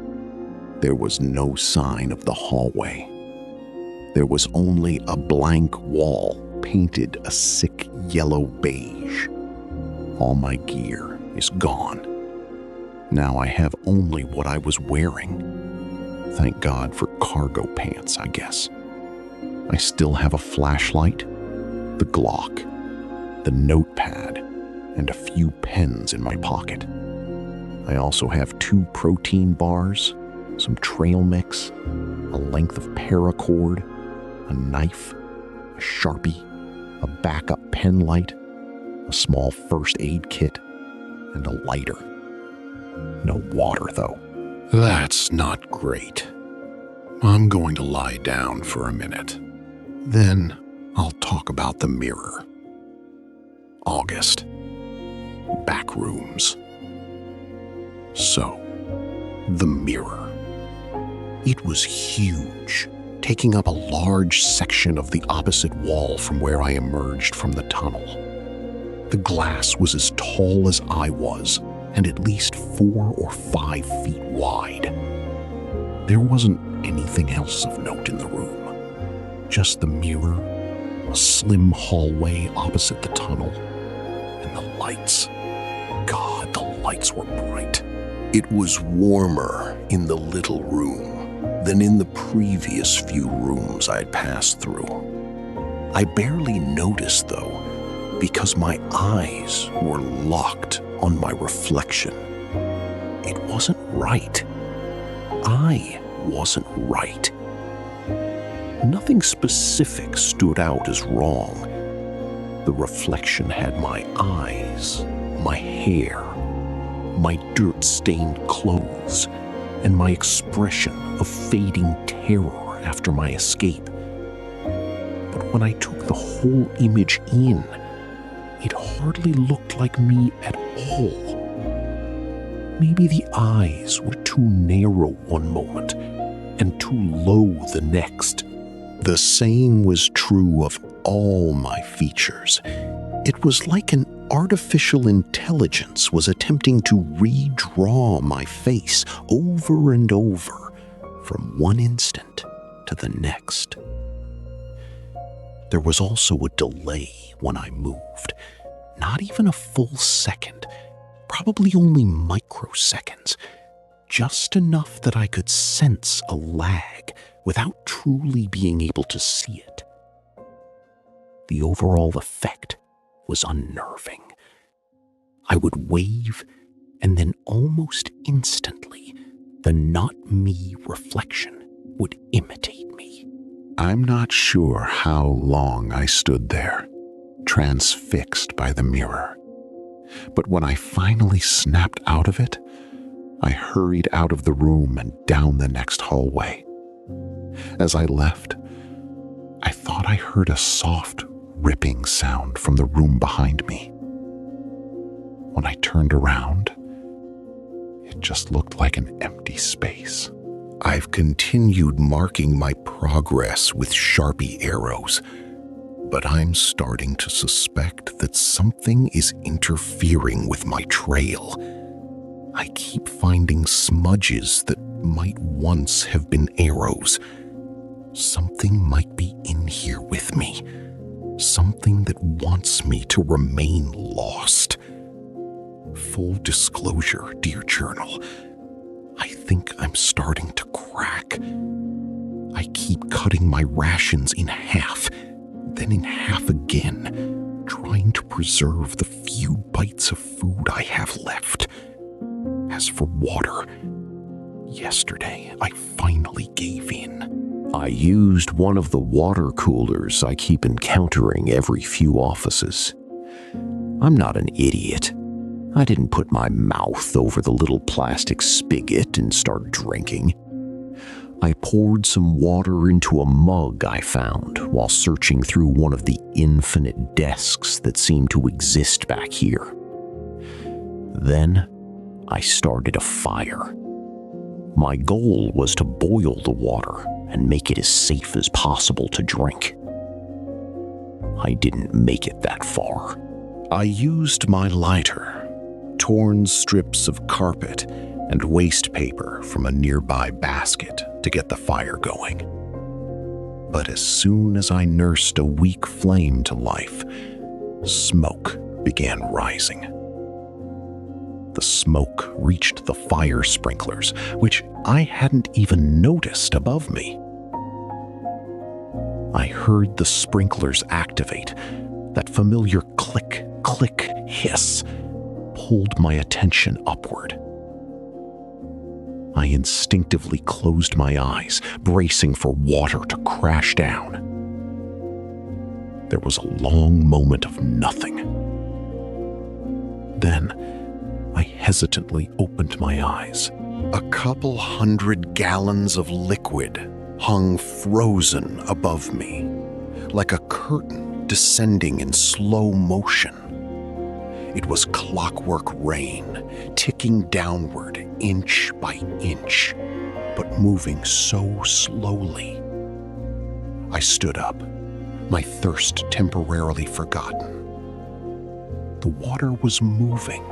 there was no sign of the hallway. There was only a blank wall painted a sick yellow beige. All my gear is gone. Now I have only what I was wearing. Thank God for cargo pants, I guess. I still have a flashlight, the Glock, the notepad, and a few pens in my pocket. I also have 2 protein bars, some trail mix, a length of paracord, a knife, a Sharpie, a backup pen light, a small first aid kit, and a lighter. No water, though. That's not great. I'm going to lie down for a minute. Then I'll talk about the mirror. August. Backrooms. So, the mirror. It was huge, taking up a large section of the opposite wall from where I emerged from the tunnel. The glass was as tall as I was, and at least 4 or 5 feet wide. There wasn't anything else of note in the room. Just the mirror, a slim hallway opposite the tunnel, and the lights. God, the lights were bright. It was warmer in the little room than in the previous few rooms I'd passed through. I barely noticed, though, because my eyes were locked on my reflection. It wasn't right. I wasn't right. Nothing specific stood out as wrong. The reflection had my eyes, my hair, my dirt-stained clothes, and my expression of fading terror after my escape. But when I took the whole image in, it hardly looked like me at all. Maybe the eyes were too narrow one moment and too low the next. The same was true of all my features. It was like an artificial intelligence was attempting to redraw my face over and over from one instant to the next. There was also a delay when I moved, not even a full second, probably only microseconds, just enough that I could sense a lag without truly being able to see it. The overall effect was unnerving. I would wave, and then almost instantly, the not me reflection would imitate me. I'm not sure how long I stood there, transfixed by the mirror. But when I finally snapped out of it, I hurried out of the room and down the next hallway. As I left, I thought I heard a soft, ripping sound from the room behind me. When I turned around, it just looked like an empty space. I've continued marking my progress with Sharpie arrows, but I'm starting to suspect that something is interfering with my trail. I keep finding smudges that might once have been arrows. Something might be in here with me. Something that wants me to remain lost. Full disclosure, dear journal, I think I'm starting to crack. I keep cutting my rations in half, then in half again, trying to preserve the few bites of food I have left. As for water, yesterday I finally gave in. I used one of the water coolers I keep encountering every few offices. I'm not an idiot. I didn't put my mouth over the little plastic spigot and start drinking. I poured some water into a mug I found while searching through one of the infinite desks that seemed to exist back here. Then I started a fire. My goal was to boil the water and make it as safe as possible to drink. I didn't make it that far. I used my lighter, torn strips of carpet, and waste paper from a nearby basket to get the fire going. But as soon as I nursed a weak flame to life, smoke began rising. The smoke reached the fire sprinklers, which I hadn't even noticed above me. I heard the sprinklers activate. That familiar click, click, hiss pulled my attention upward. I instinctively closed my eyes, bracing for water to crash down. There was a long moment of nothing. Then, I hesitantly opened my eyes. A couple 100 gallons of liquid hung frozen above me, like a curtain descending in slow motion. It was clockwork rain, ticking downward inch by inch, but moving so slowly. I stood up, my thirst temporarily forgotten. The water was moving,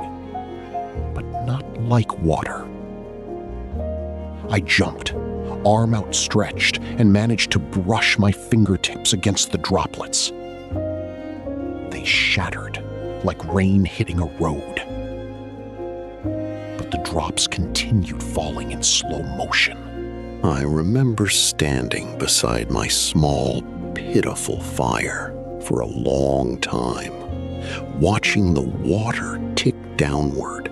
but not like water. I jumped, arm outstretched, and managed to brush my fingertips against the droplets. They shattered like rain hitting a road. But the drops continued falling in slow motion. I remember standing beside my small, pitiful fire for a long time, watching the water tick downward.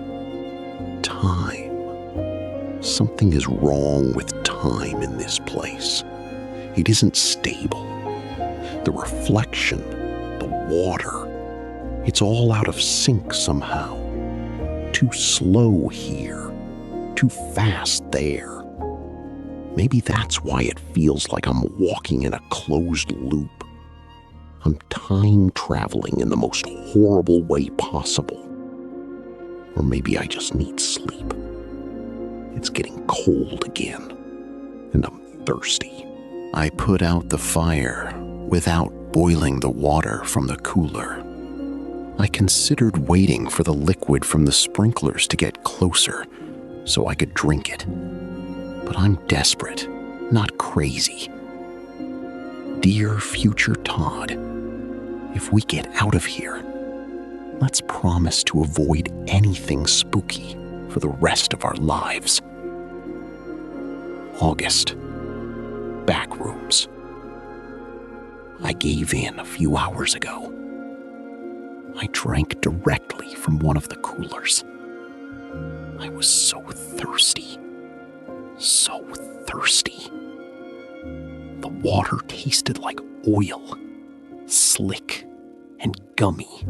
Time. Something is wrong with time in this place. It isn't stable. The reflection, the water, it's all out of sync somehow. Too slow here, too fast there. Maybe that's why it feels like I'm walking in a closed loop. I'm time traveling in the most horrible way possible. Or maybe I just need sleep. It's getting cold again, and I'm thirsty. I put out the fire without boiling the water from the cooler. I considered waiting for the liquid from the sprinklers to get closer so I could drink it. But I'm desperate, not crazy. Dear future Todd, if we get out of here, let's promise to avoid anything spooky for the rest of our lives. August. Backrooms. I gave in a few hours ago. I drank directly from one of the coolers. I was so thirsty. So thirsty. The water tasted like oil, slick and gummy.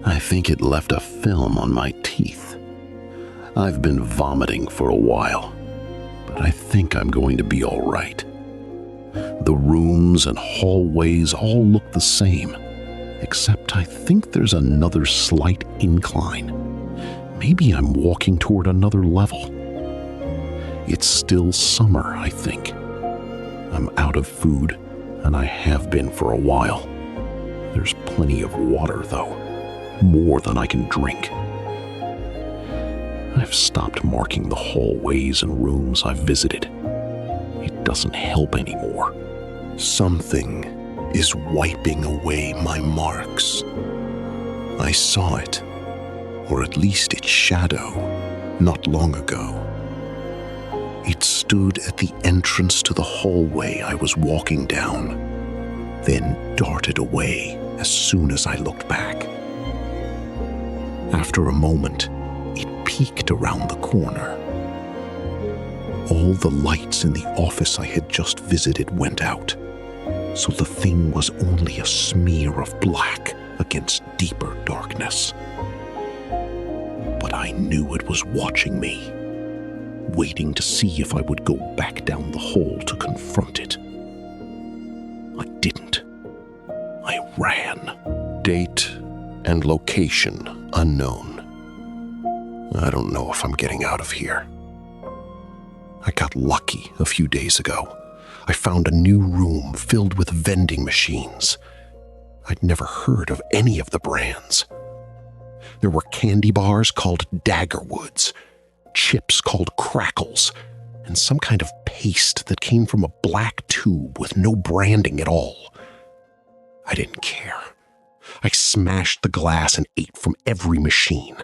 I think it left a film on my teeth. I've been vomiting for a while, but I think I'm going to be all right. The rooms and hallways all look the same, except I think there's another slight incline. Maybe I'm walking toward another level. It's still summer, I think. I'm out of food, and I have been for a while. There's plenty of water, though, more than I can drink. I've stopped marking the hallways and rooms I've visited. It doesn't help anymore. Something is wiping away my marks. I saw it, or at least its shadow, not long ago. It stood at the entrance to the hallway I was walking down, then darted away as soon as I looked back. After a moment, it peeked around the corner. All the lights in the office I had just visited went out, so the thing was only a smear of black against deeper darkness. But I knew it was watching me, waiting to see if I would go back down the hall to confront it. I didn't. I ran. Date and location unknown. I don't know if I'm getting out of here. I got lucky a few days ago. I found a new room filled with vending machines. I'd never heard of any of the brands. There were candy bars called Daggerwoods, chips called Crackles, and some kind of paste that came from a black tube with no branding at all. I didn't care. I smashed the glass and ate from every machine,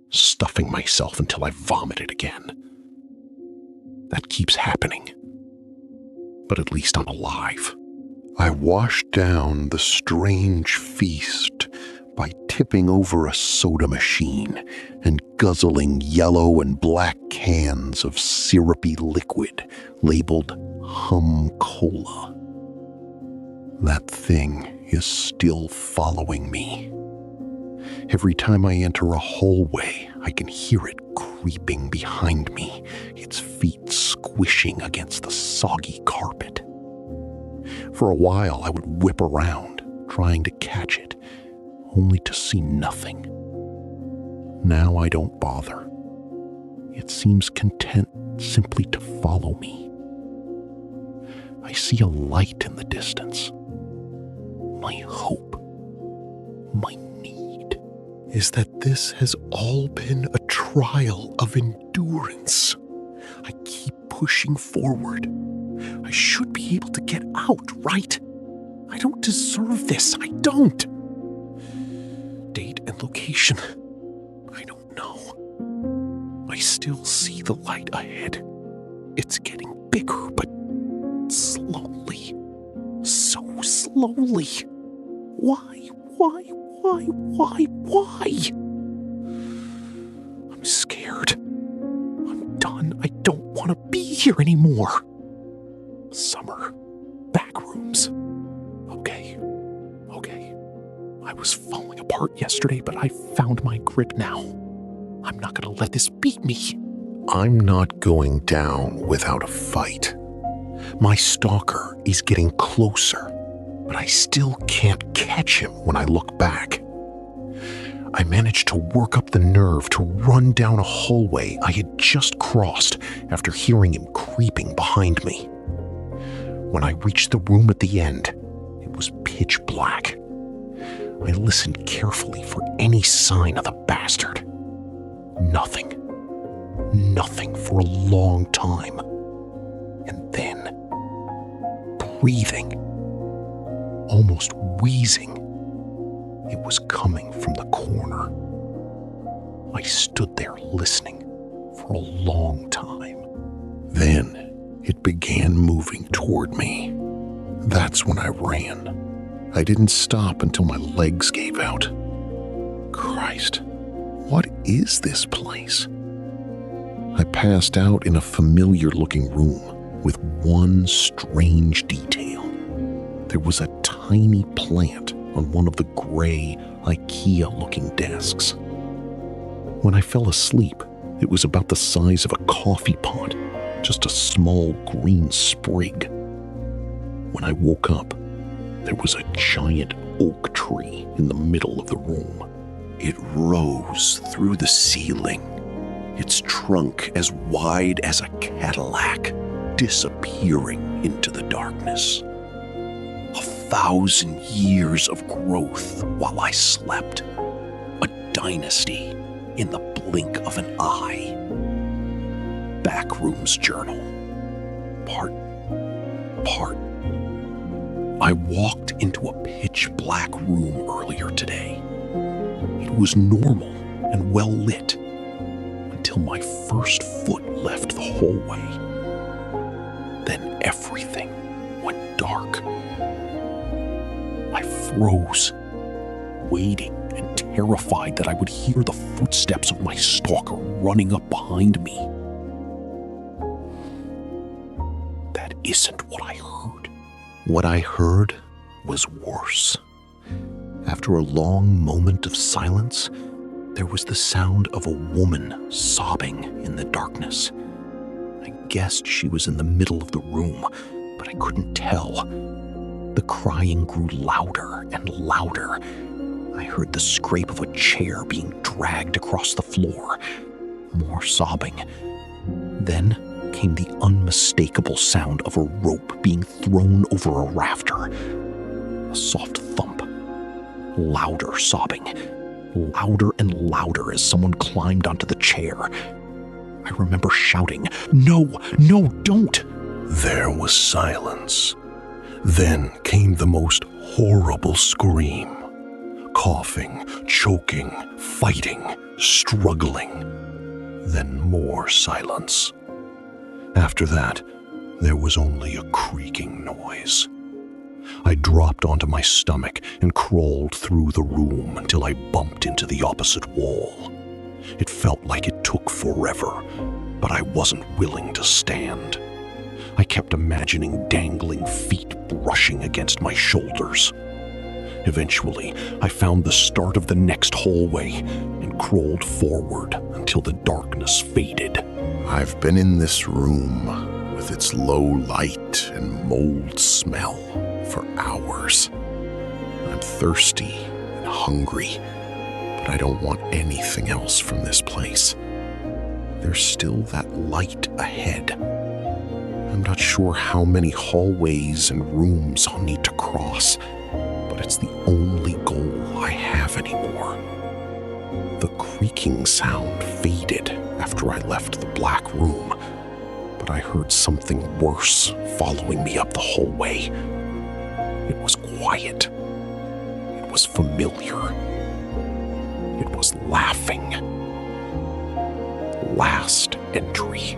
stuffing myself until I vomited again. That keeps happening. But at least I'm alive. I washed down the strange feast by tipping over a soda machine and guzzling yellow and black cans of syrupy liquid labeled Hum Cola. That thing is still following me. Every time I enter a hallway, I can hear it creeping behind me, its feet squishing against the soggy carpet. For a while, I would whip around, trying to catch it, only to see nothing. Now I don't bother. It seems content simply to follow me. I see a light in the distance. My hope, my need, is that this has all been a trial of endurance. I keep pushing forward. I should be able to get out, right? I don't deserve this. I don't. Date and location. I don't know. I still see the light ahead. It's getting bigger, but slowly. So slowly. Why? I'm scared. I'm done. I don't want to be here anymore. Summer. Backrooms. Okay. I was falling apart yesterday, but I found my grip now. I'm not going to let this beat me. I'm not going down without a fight. My stalker is getting closer, but I still can't catch him when I look back. I managed to work up the nerve to run down a hallway I had just crossed after hearing him creeping behind me. When I reached the room at the end, it was pitch black. I listened carefully for any sign of the bastard. Nothing. Nothing for a long time. And then, breathing, almost wheezing, it was coming from the corner. I stood there listening for a long time. Then it began moving toward me. That's when I ran. I didn't stop until my legs gave out. Christ, what is this place? I passed out in a familiar-looking room with one strange detail. There was a tiny plant on one of the gray, IKEA-looking desks. When I fell asleep, it was about the size of a coffee pot, just a small green sprig. When I woke up, there was a giant oak tree in the middle of the room. It rose through the ceiling, its trunk as wide as a Cadillac, disappearing into the darkness. 1,000 years of growth while I slept. A dynasty in the blink of an eye. Backrooms Journal. Part. I walked into a pitch-black room earlier today. It was normal and well lit until my first foot left the hallway. Then everything went dark. I froze, waiting and terrified that I would hear the footsteps of my stalker running up behind me. That isn't what I heard. What I heard was worse. After a long moment of silence, there was the sound of a woman sobbing in the darkness. I guessed she was in the middle of the room, but I couldn't tell. The crying grew louder and louder. I heard the scrape of a chair being dragged across the floor. More sobbing. Then came the unmistakable sound of a rope being thrown over a rafter. A soft thump. Louder sobbing. Louder and louder as someone climbed onto the chair. I remember shouting, "No, don't!" There was silence. Then came the most horrible scream. Coughing, choking, fighting, struggling. Then more silence. After that, there was only a creaking noise. I dropped onto my stomach and crawled through the room until I bumped into the opposite wall. It felt like it took forever, but I wasn't willing to stand. I kept imagining dangling feet brushing against my shoulders. Eventually, I found the start of the next hallway and crawled forward until the darkness faded. I've been in this room with its low light and mold smell for hours. I'm thirsty and hungry, but I don't want anything else from this place. There's still that light ahead. I'm not sure how many hallways and rooms I'll need to cross, but it's the only goal I have anymore. The creaking sound faded after I left the black room, but I heard something worse following me up the hallway. It was quiet. It was familiar. It was laughing. Last entry.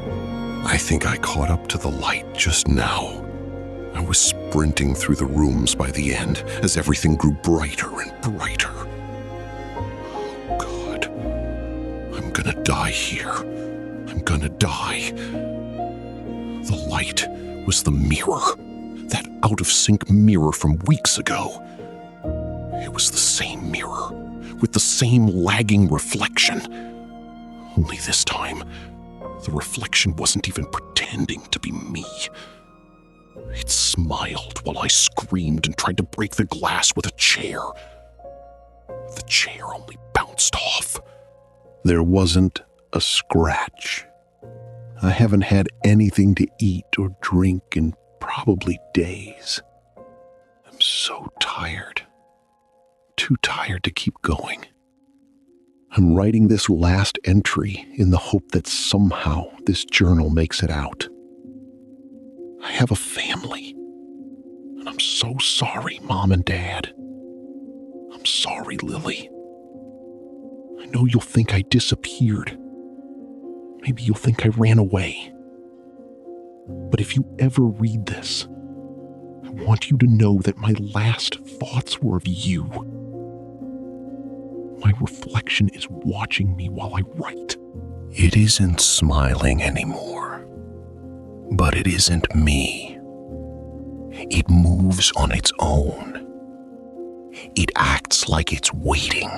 I think I caught up to the light just now. I was sprinting through the rooms by the end as everything grew brighter and brighter. Oh, God. I'm gonna die here. I'm gonna die. The light was the mirror. That out-of-sync mirror from weeks ago. It was the same mirror, with the same lagging reflection. Only this time, the reflection wasn't even pretending to be me. It smiled while I screamed and tried to break the glass with a chair. The chair only bounced off. There wasn't a scratch. I haven't had anything to eat or drink in probably days. I'm so tired. Too tired to keep going. I'm writing this last entry in the hope that somehow this journal makes it out. I have a family, and I'm so sorry, Mom and Dad. I'm sorry, Lily. I know you'll think I disappeared. Maybe you'll think I ran away. But if you ever read this, I want you to know that my last thoughts were of you. My reflection is watching me while I write. It isn't smiling anymore, but it isn't me. It moves on its own. It acts like it's waiting.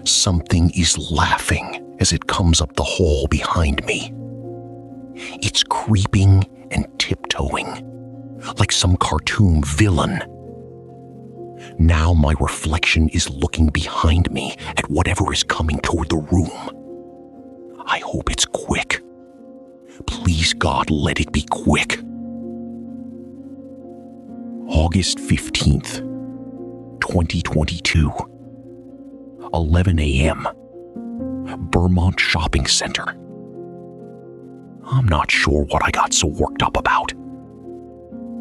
Something is laughing as it comes up the hall behind me. It's creeping and tiptoeing, like some cartoon villain. Now my reflection is looking behind me at whatever is coming toward the room. I hope it's quick. Please, God, let it be quick. August 15th, 2022, 11 a.m., Bermont Shopping Center. I'm not sure what I got so worked up about.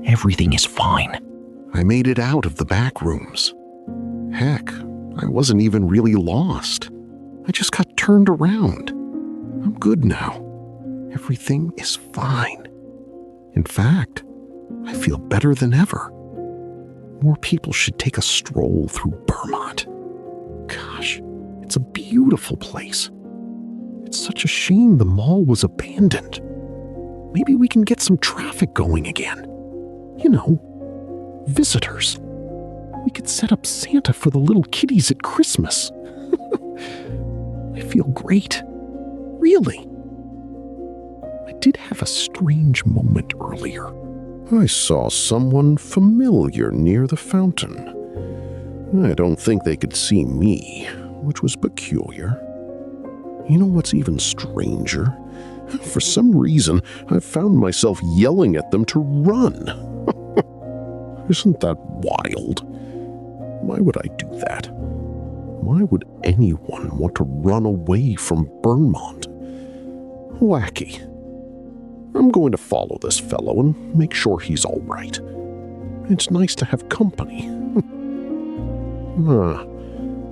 Everything is fine. I made it out of the Backrooms. Heck, I wasn't even really lost. I just got turned around. I'm good now. Everything is fine. In fact, I feel better than ever. More people should take a stroll through Bermont. Gosh, it's a beautiful place. It's such a shame the mall was abandoned. Maybe we can get some traffic going again. You know, visitors. We could set up Santa for the little kiddies at Christmas. I feel great. Really. I did have a strange moment earlier. I saw someone familiar near the fountain. I don't think they could see me, which was peculiar. You know what's even stranger? For some reason, I found myself yelling at them to run. Isn't that wild? Why would I do that? Why would anyone want to run away from Bermont? Wacky. I'm going to follow this fellow and make sure he's all right. It's nice to have company.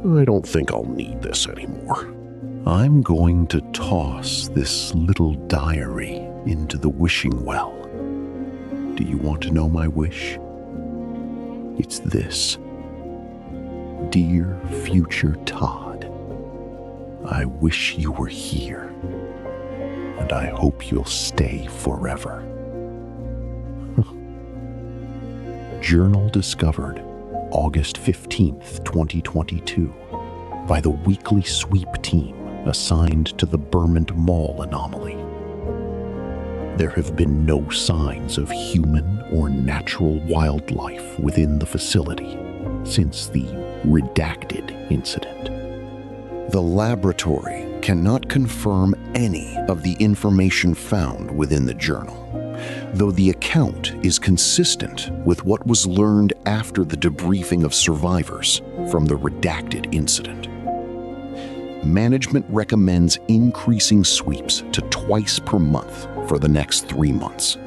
I don't think I'll need this anymore. I'm going to toss this little diary into the wishing well. Do you want to know my wish? It's this. Dear future Todd, I wish you were here, and I hope you'll stay forever. Journal discovered August 15th, 2022, by the weekly sweep team assigned to the Bermont Mall anomaly. There have been no signs of human or natural wildlife within the facility since the redacted incident. The laboratory cannot confirm any of the information found within the journal, though the account is consistent with what was learned after the debriefing of survivors from the redacted incident. Management recommends increasing sweeps to twice per month for the next 3 months.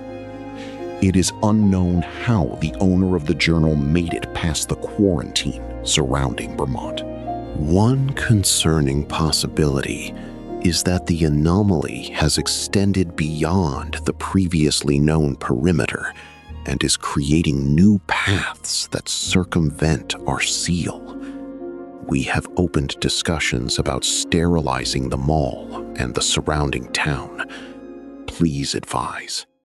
It is unknown how the owner of the journal made it past the quarantine surrounding Bermont. One concerning possibility is that the anomaly has extended beyond the previously known perimeter and is creating new paths that circumvent our seal. We have opened discussions about sterilizing the mall and the surrounding town. Please advise.